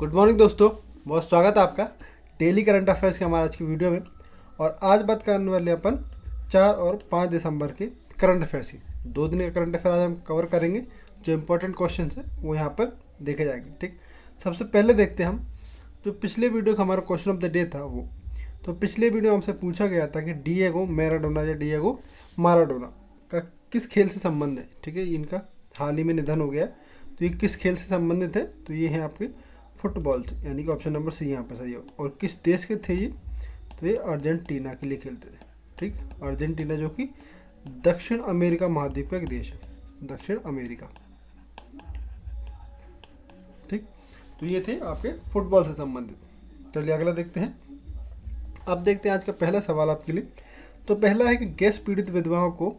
Good morning दोस्तों, बहुत स्वागत है आपका डेली करंट अफेयर्स के हमारे आज की वीडियो में। और आज बात करने वाले अपन 4 और 5 दिसंबर के करंट अफेयर्स की 2 दिन के करंट अफेयर आज हम कवर करेंगे। जो इंपॉर्टेंट क्वेश्चन है वो यहाँ पर देखे जाएंगे। ठीक, सबसे पहले देखते हैं हम जो पिछले वीडियो का हमारा क्वेश्चन ऑफ द डे था वो। तो पिछले वीडियो हमसे पूछा गया था कि डिएगो मैराडोना या डिएगो माराडोना का किस खेल से संबंध है। ठीक है, इनका हाल ही में निधन हो गया, तो ये किस खेल से संबंधित है? तो ये है आपके फुटबॉल से, यानी कि ऑप्शन नंबर सी यहाँ पर सही है। और किस देश के थे ये? तो ये अर्जेंटीना के लिए खेलते थे। ठीक, अर्जेंटीना जो कि दक्षिण अमेरिका महाद्वीप का एक देश है, दक्षिण अमेरिका। ठीक, तो ये थे आपके फुटबॉल से संबंधित। चलिए अगला देखते हैं। अब देखते हैं आज का पहला सवाल आपके लिए। तो पहला है कि गैस पीड़ित विधवाओं को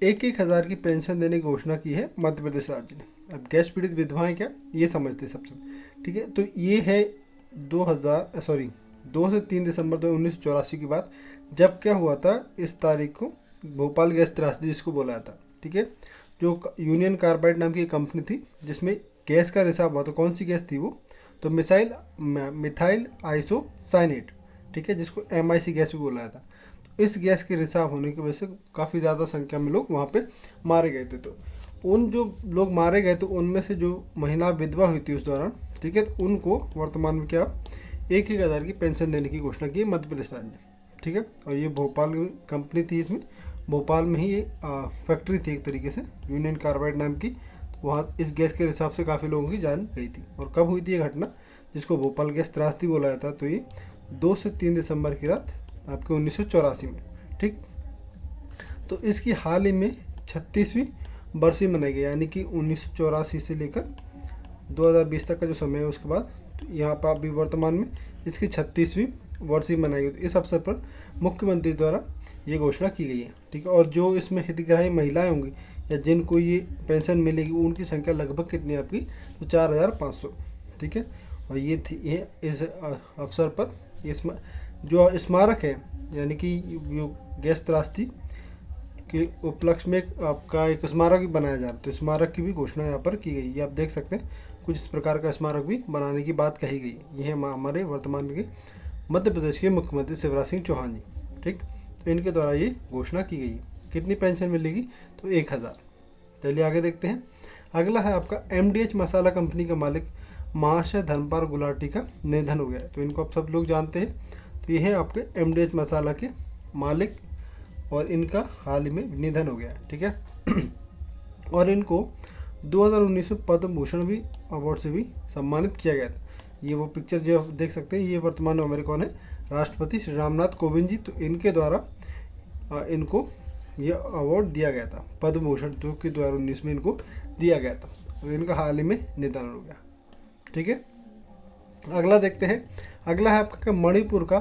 1,000 की पेंशन देने की घोषणा की है मध्य प्रदेश राज्य ने। अब गैस पीड़ित विधवाएं क्या, ये समझते हैं सबसे। ठीक है, तो ये है 2 से 3 दिसंबर 1984 की बात, जब क्या हुआ था इस तारीख को भोपाल गैस त्रासदी जिसको बोला था। ठीक है, जो यूनियन कार्बाइड नाम की कंपनी थी जिसमें गैस का रिसाव हुआ, तो कौन सी गैस थी वो? तो मिथाइल आइसोसाइनेट। ठीक है, जिसको MIC गैस भी बोला था। तो इस गैस के रिसाव होने की वजह से काफ़ी ज़्यादा संख्या में लोग वहाँ पे मारे गए थे। तो उन जो लोग मारे गए तो उनमें से जो महिला विधवा हुई थी उस दौरान, ठीक है, तो उनको वर्तमान में क्या 1,000 की पेंशन देने की घोषणा की मध्य प्रदेश राज्य ने। ठीक है, और ये भोपाल की कंपनी थी, इसमें भोपाल में ही ये फैक्ट्री थी एक तरीके से यूनियन कार्बाइड नाम की। तो वहाँ इस गैस के हिसाब से काफ़ी लोगों की जान गई थी। और कब हुई थी ये घटना, जिसको भोपाल गैस त्रासदी बोला जाता? तो ये 2 से 3 दिसंबर की रात आपके 1984 में। ठीक, तो इसकी हाल ही में 36वीं बरसी मनाई गई, यानी कि 1984 से लेकर 2020 तक का जो समय है उसके बाद यहाँ पर अभी वर्तमान में इसकी 36वीं वर्षी मनाई गई। तो इस अवसर पर मुख्यमंत्री द्वारा ये घोषणा की गई है। ठीक है, और जो इसमें हितग्राही महिलाएं होंगी या जिनको ये पेंशन मिलेगी उनकी संख्या लगभग कितनी है आपकी? तो 4,500। ठीक है, और ये थी ये इस अवसर पर इसमें जो स्मारक है, यानी कि जो गैस त्रासदी के उपलक्ष्य में आपका एक स्मारक भी बनाया जा रहा है। तो स्मारक की भी घोषणा यहाँ पर की गई। ये आप देख सकते हैं, कुछ इस प्रकार का स्मारक भी बनाने की बात कही गई। ये है हमारे वर्तमान के मध्य प्रदेश के मुख्यमंत्री शिवराज सिंह चौहान जी। ठीक, तो इनके द्वारा ये घोषणा की गई है। कितनी पेंशन मिलेगी? तो 1,000। चलिए आगे देखते हैं। अगला है आपका MDH मसाला कंपनी का मालिक महाशय धर्मपाल गुलाटी का निधन हो गया। तो इनको आप सब लोग जानते हैं। तो ये है आपके MDH मसाला के मालिक और इनका हाल ही में निधन हो गया। ठीक है, और इनको 2019 में पद्म भूषण भी अवार्ड से भी सम्मानित किया गया था। ये वो पिक्चर जो आप देख सकते हैं, ये वर्तमान में हमारे कौन है? राष्ट्रपति श्री रामनाथ कोविंद जी। तो इनके द्वारा इनको ये अवार्ड दिया गया था, पद्म भूषण, जो कि 2019 में इनको दिया गया था। और इनका हाल ही में निधन हो गया। ठीक है, अगला देखते हैं। अगला है आपका मणिपुर का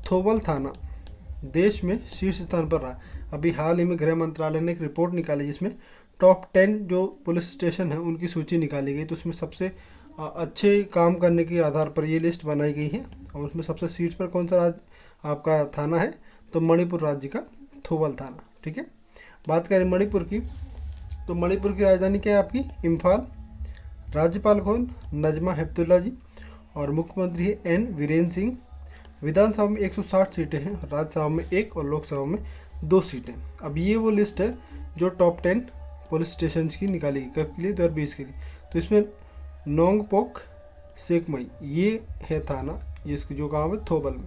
थोबल थाना देश में शीर्ष स्थान पर रहा। अभी हाल ही में गृह मंत्रालय ने एक रिपोर्ट निकाली जिसमें टॉप 10 जो पुलिस स्टेशन है उनकी सूची निकाली गई। तो उसमें सबसे अच्छे काम करने के आधार पर ये लिस्ट बनाई गई है। और उसमें सबसे शीर्ष पर कौन सा राज्य आपका थाना है? तो मणिपुर राज्य का थोबल थाना। ठीक है, बात करें मणिपुर की, तो मणिपुर की राजधानी क्या है आपकी? इम्फाल। राज्यपाल कौन? नजमा हेपतुल्ला जी। और मुख्यमंत्री है N वीरेंद्र सिंह। विधानसभा में 160 सीटें हैं, राज्यसभा में 1 और लोकसभा में 2 सीटें। अब ये वो लिस्ट है जो टॉप 10 पुलिस स्टेशन की निकाली गई। कब के लिए? 2020 के लिए। तो इसमें नोंगपोक सेकमई ये है थाना, जिसकी जो गाँव है थोबल में,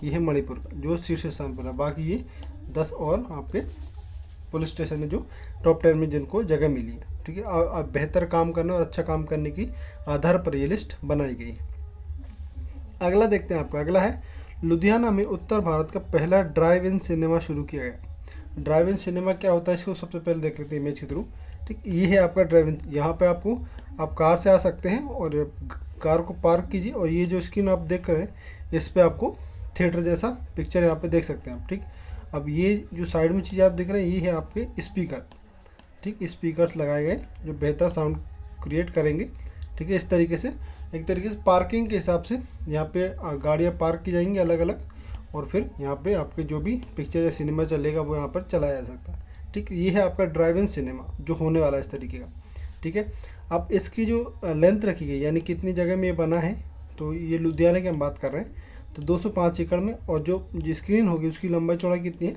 ये है मणिपुर का जो शीर्ष स्थान पर है। बाकी ये 10 और आपके पुलिस स्टेशन है जो टॉप 10 में जिनको जगह मिली है। ठीक है, और बेहतर काम करने और अच्छा काम करने की आधार पर ये लिस्ट बनाई गई है। अगला देखते हैं आपका। अगला है लुधियाना में उत्तर भारत का पहला ड्राइव इन सिनेमा शुरू किया गया। ड्राइव इन सिनेमा क्या होता है, इसको सबसे पहले देख लेते हैं इमेज के थ्रू। ठीक, ये है आपका ड्राइव इन। यहाँ पे आप कार से आ सकते हैं और कार को पार्क कीजिए और ये जो स्क्रीन आप देख रहे हैं इस पर आपको थिएटर जैसा पिक्चर यहाँ पे देख सकते हैं आप। ठीक, अब ये जो साइड में चीज़ आप देख रहे हैं ये है आपके स्पीकर। ठीक, स्पीकर्स लगाए गए जो बेहतर साउंड क्रिएट करेंगे। ठीक है, इस तरीके से एक तरीके से पार्किंग के हिसाब से यहाँ पे गाड़ियाँ पार्क की जाएंगी अलग अलग, और फिर यहाँ पे आपके जो भी पिक्चर या सिनेमा चलेगा वो यहाँ पर चलाया जा सकता है। ठीक, ये है आपका ड्राइव इन सिनेमा जो होने वाला है इस तरीके का। ठीक है, अब इसकी जो लेंथ रखी गई यानी कितनी जगह में ये बना है, तो ये लुधियाना की हम बात कर रहे हैं, तो 205 एकड़ में। और जो स्क्रीन होगी उसकी लंबाई चौड़ाई कितनी है,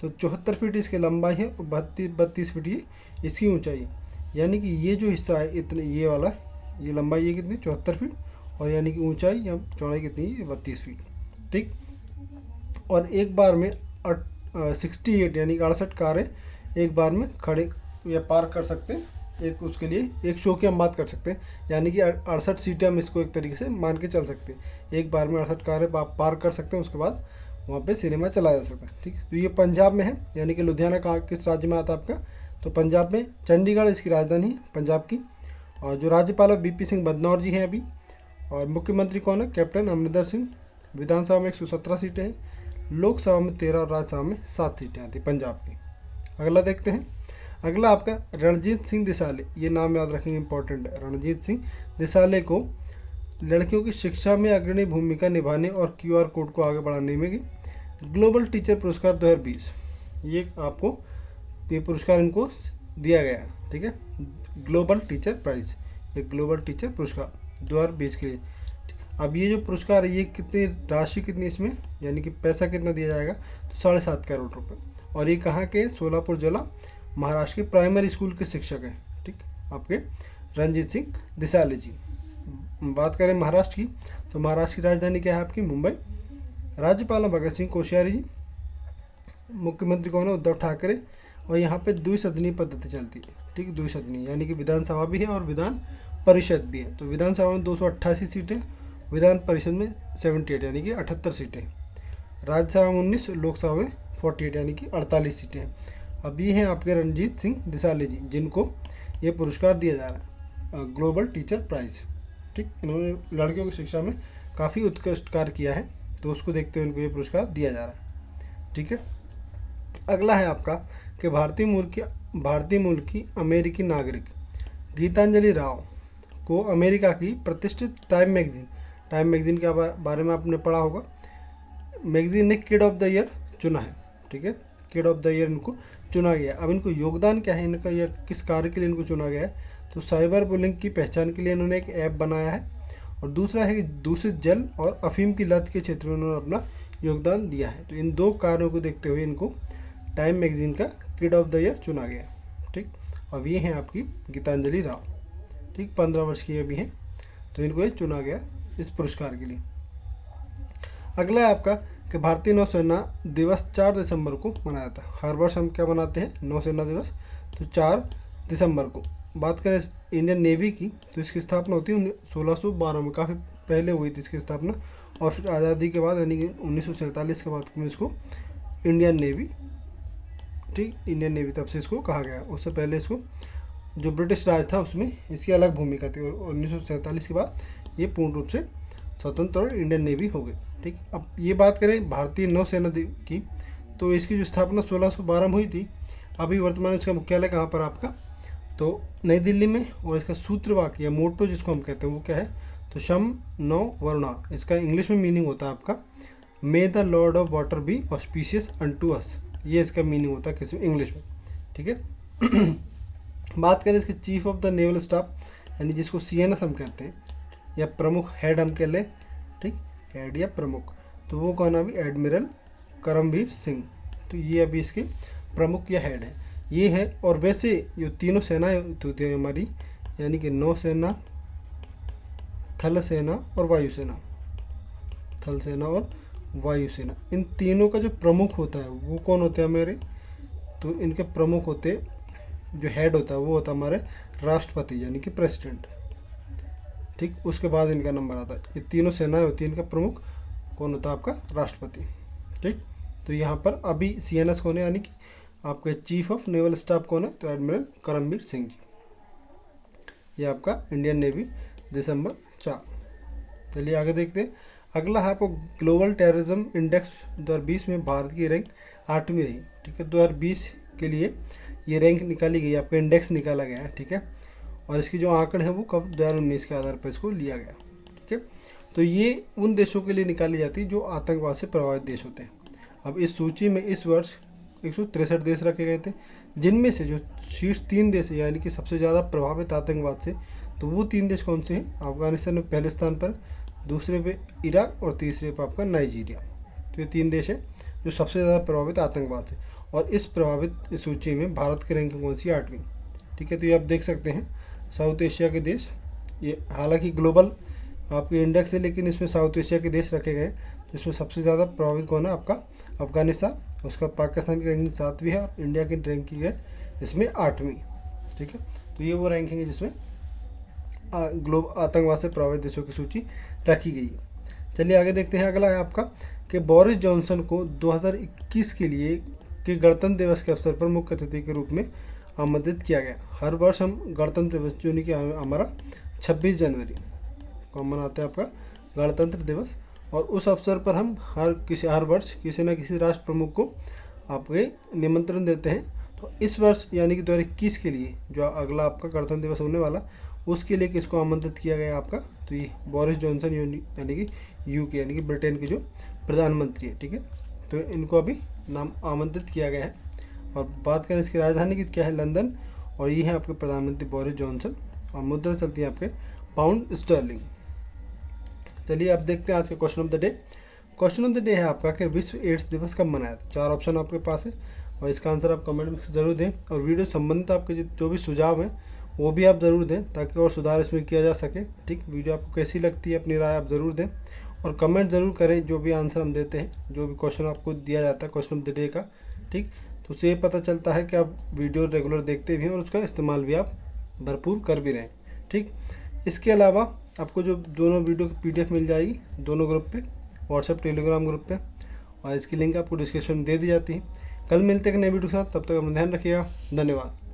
तो 74 फीट इसकी लंबाई है और 32 फीट ये इसकी ऊंचाई है। यानी कि ये जो हिस्सा है इतने ये वाला, ये लंबाई ये कितनी 74 फीट और यानी कि ऊंचाई या चौड़ाई कितनी है 32 फीट। ठीक, और एक बार में 68 यानी कि 68 कारें एक बार में खड़े या पार्क कर सकते हैं। एक उसके लिए एक शो की हम बात कर सकते हैं, यानी कि 68 सीटें हम इसको एक तरीके से मान के चल सकते हैं। एक बार में 68 कारें पार्क कर सकते हैं, उसके बाद वहाँ पे सिनेमा चलाया जा सकता है। ठीक, तो ये पंजाब में है, यानी कि लुधियाना कहाँ किस राज्य में आता है आपका, तो पंजाब में, चंडीगढ़ इसकी राजधानी है पंजाब की। और जो राज्यपाल है बीपी सिंह बदनौर जी हैं अभी। और मुख्यमंत्री कौन है, कैप्टन अमरिंदर सिंह। विधानसभा में 117 सीटें हैं, लोकसभा में 13 और राज्यसभा में 7 सीटें आती पंजाब की। अगला देखते हैं। अगला आपका रणजीत सिंह दिसाले, ये नाम याद रखेंगे, इंपॉर्टेंट है। रणजीत सिंह दिसाले को लड़कियों की शिक्षा में अग्रणी भूमिका निभाने और क्यूआर कोड को आगे बढ़ाने में ग्लोबल टीचर पुरस्कार 2020, ये आपको ये पुरस्कार इनको दिया गया है। ठीक है, ग्लोबल टीचर प्राइज, ये ग्लोबल टीचर पुरस्कार 2020 के लिए। अब ये जो पुरस्कार है ये कितनी राशि कितनी इसमें, यानी कि पैसा कितना दिया जाएगा, तो 7.5 करोड़ रुपये। और ये कहाँ के, सोलापुर जिला महाराष्ट्र के प्राइमरी स्कूल के शिक्षक हैं। ठीक, आपके रणजीत सिंह दिसाले जी। बात करें महाराष्ट्र की, तो महाराष्ट्र की राजधानी क्या है आपकी, मुंबई। राज्यपाल भगत सिंह कोश्यारी जी। मुख्यमंत्री कौन है, उद्धव ठाकरे। और यहाँ पे द्विसदनीय पद्धति चलती है। ठीक, द्विसदनीय यानी कि विधानसभा भी है और विधान परिषद भी है। तो विधानसभा में 288 सीटें, विधान परिषद में 78 यानी कि 78 सीटें, राज्यसभा में 19, लोकसभा में 48 यानी कि 48 सीटें हैं। अब ये हैं आपके रणजीत सिंह दिसाले जी, जिनको ये पुरस्कार दिया जा रहा है, ग्लोबल टीचर प्राइज़। ठीक, इन्होंने लड़कियों की शिक्षा में काफ़ी उत्कृष्ट कार्य किया है, तो उसको देखते हुए इनको ये पुरस्कार दिया जा रहा है। ठीक है, अगला है आपका कि भारतीय मूल की अमेरिकी नागरिक गीतांजलि राव को अमेरिका की प्रतिष्ठित टाइम मैगजीन के बारे में आपने पढ़ा होगा, मैगजीन ने किड ऑफ द ईयर चुना है। ठीक है, किड ऑफ द ईयर इनको चुना गया। अब इनको योगदान क्या है इनका, या किस कार्य के लिए इनको चुना गया है, तो साइबर बुलिंग की पहचान के लिए इन्होंने एक ऐप बनाया है। और दूसरा है कि दूषित जल और अफीम की लत के क्षेत्र में उन्होंने अपना योगदान दिया है। तो इन दो कार्यों को देखते हुए इनको टाइम मैगजीन का किड ऑफ द ईयर चुना गया। ठीक, अब ये हैं आपकी गीतांजलि राव। ठीक, 15 वर्ष की अभी हैं, तो इनको ये चुना गया इस पुरस्कार के लिए। अगला है आपका कि भारतीय नौसेना दिवस 4 दिसंबर को मनाया जाता है। हर वर्ष हम क्या मनाते हैं, नौसेना दिवस, तो 4 दिसंबर को। बात करें इंडियन नेवी की, तो इसकी स्थापना होती है 1612 में, काफ़ी पहले हुई थी इसकी स्थापना। और फिर आज़ादी के बाद यानी कि 1947 के बाद में इसको इंडियन नेवी, ठीक, इंडियन नेवी तब से इसको कहा गया। उससे पहले इसको जो ब्रिटिश राज था उसमें इसकी अलग भूमिका थी, और 1947 के बाद ये पूर्ण रूप से स्वतंत्र और इंडियन नेवी हो गई। ठीक, अब ये बात करें भारतीय नौसेना की, तो इसकी जो स्थापना 1612 में हुई थी। अभी वर्तमान में इसका मुख्यालय कहाँ पर आपका, तो नई दिल्ली में। और इसका सूत्रवाक्य या मोटो जिसको हम कहते हैं वो क्या है, तो शम नौ वरुणा। इसका इंग्लिश में मीनिंग होता है आपका मे the Lord of water B auspicious unto अस, ये इसका मीनिंग होता है किसी इंग्लिश में। ठीक है, बात करें इसके chief of the naval staff, यानी जिसको CNS हम कहते हैं, या प्रमुख हेड हम कह लें। ठीक, हेड या प्रमुख, तो वो कौन है अभी, एडमिरल करमवीर सिंह। तो ये अभी इसके प्रमुख या हेड है, ये है। और वैसे जो तीनों सेनाएं होती है हमारी, यानी कि नौसेना, थल सेना और वायुसेना, थल सेना और वायुसेना, इन तीनों का जो प्रमुख होता है वो कौन होते हैं हमारे, तो इनके प्रमुख होते, जो हेड होता है वो होता है हमारे राष्ट्रपति यानी कि प्रेसिडेंट। ठीक, उसके बाद इनका नंबर आता है। ये तीनों सेनाएं होती हैं, इनका प्रमुख कौन होता है आपका, राष्ट्रपति। ठीक, तो यहाँ पर अभी CNS कौन है, यानी कि आपके चीफ ऑफ नेवल स्टाफ कौन है, तो एडमिरल करमवीर सिंह जी। ये आपका इंडियन नेवी दिसंबर 4। चलिए आगे देखते हैं। अगला है आपको ग्लोबल टेररिज्म इंडेक्स 2020 में भारत की रैंक 8वीं रही। ठीक है, 2020 के लिए ये रैंक निकाली गई, आपका इंडेक्स निकाला गया है। ठीक है, और इसकी जो आंकड़े हैं वो कब 2019 के आधार पर इसको लिया गया। ठीक है, तो ये उन देशों के लिए निकाली जाती है जो आतंकवाद से प्रभावित देश होते हैं। अब इस सूची में इस वर्ष 163 देश रखे गए थे, जिनमें से जो शीर्ष 3 देश है यानी कि सबसे ज़्यादा प्रभावित आतंकवाद से, तो वो 3 देश कौन से हैं? अफगानिस्तान में पहले स्थान पर, दूसरे पे इराक और तीसरे पे आपका नाइजीरिया। तो ये 3 देश हैं जो सबसे ज़्यादा प्रभावित आतंकवाद से। और इस प्रभावित सूची में भारत की रैंकिंग कौन सी? 8वीं। ठीक है, तो ये आप देख सकते हैं साउथ एशिया के देश, ये हालांकि ग्लोबल आपके इंडेक्स है लेकिन इसमें साउथ एशिया के देश रखे गए। तो इसमें सबसे ज़्यादा प्रभावित कौन है? आपका अफगानिस्तान, उसका पाकिस्तान की रैंकिंग 7वीं है और इंडिया की रैंकिंग है इसमें 8वीं। ठीक है, तो ये वो रैंकिंग है जिसमें ग्लोबल आतंकवाद से प्रभावित देशों की सूची रखी गई है। चलिए आगे देखते हैं। अगला है आपका कि बोरिस जॉनसन को 2021 के लिए के गणतंत्र दिवस के अवसर पर मुख्य अतिथि के रूप में आमंत्रित किया गया। हर वर्ष हम गणतंत्र दिवस जो कि हमारा 26 जनवरी को मनाते हैं आपका गणतंत्र दिवस, और उस अवसर पर हम हर वर्ष किसी न किसी राष्ट्र प्रमुख को आपके निमंत्रण देते हैं। तो इस वर्ष यानी कि 2021 के लिए जो अगला आपका गणतंत्र दिवस होने वाला, उसके लिए किसको आमंत्रित किया गया आपका? तो ये बोरिस जॉनसन यानी कि यूके यानी कि ब्रिटेन के जो प्रधानमंत्री है। ठीक है, तो इनको अभी नाम आमंत्रित किया गया है। और बात करें इसकी राजधानी की, क्या है? लंदन। और ये है आपके प्रधानमंत्री बोरिस जॉनसन, और मुद्रा चलती है आपके पाउंड स्टर्लिंग। चलिए अब देखते हैं आज का question of the day. Question of the day है आपका कि विश्व एड्स दिवस कब मनाया था? 4 ऑप्शन आपके पास है और इसका आंसर आप कमेंट में ज़रूर दें। और वीडियो संबंधित आपके जो भी सुझाव हैं वो भी आप ज़रूर दें ताकि और सुधार इसमें किया जा सके। ठीक, वीडियो आपको कैसी लगती है अपनी राय आप ज़रूर दें और कमेंट ज़रूर करें जो भी आंसर हम देते हैं, जो भी क्वेश्चन आपको दिया जाता है क्वेश्चन ऑफ द डे का। ठीक, तो उससे ये पता चलता है कि आप वीडियो रेगुलर देखते भी हैं और उसका इस्तेमाल भी आप भरपूर कर भी रहे हैं। ठीक, इसके अलावा आपको जो दोनों वीडियो की PDF मिल जाएगी दोनों ग्रुप पे, व्हाट्सएप टेलीग्राम ग्रुप पे, और इसकी लिंक आपको डिस्क्रिप्शन में दे दी जाती है। कल मिलते हैं एक नए वीडियो के साथ, तब तक अपना ध्यान रखिएगा। धन्यवाद।